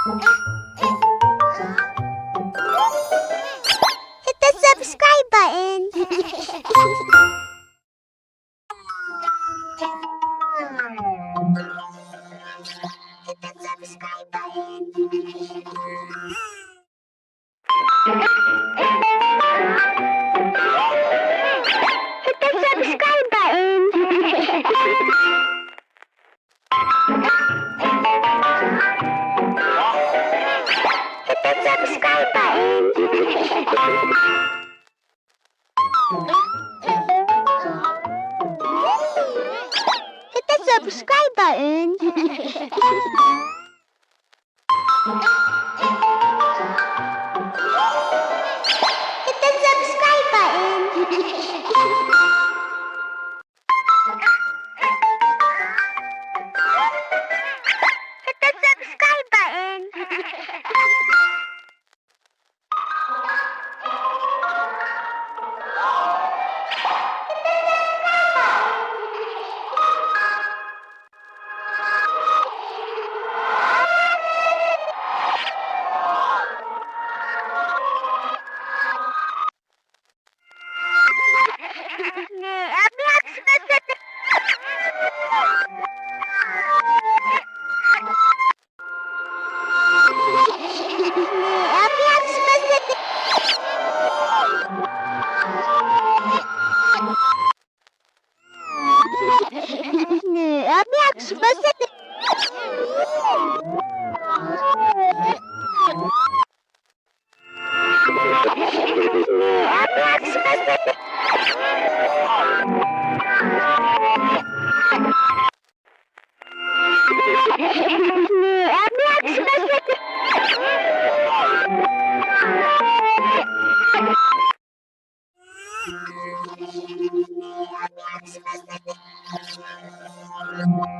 Hit the subscribe button. Hit the subscribe button. Hit the subscribe button. Hit the subscribe button. Hit the subscribe button. Hit the subscribe button. Hit the subscribe button.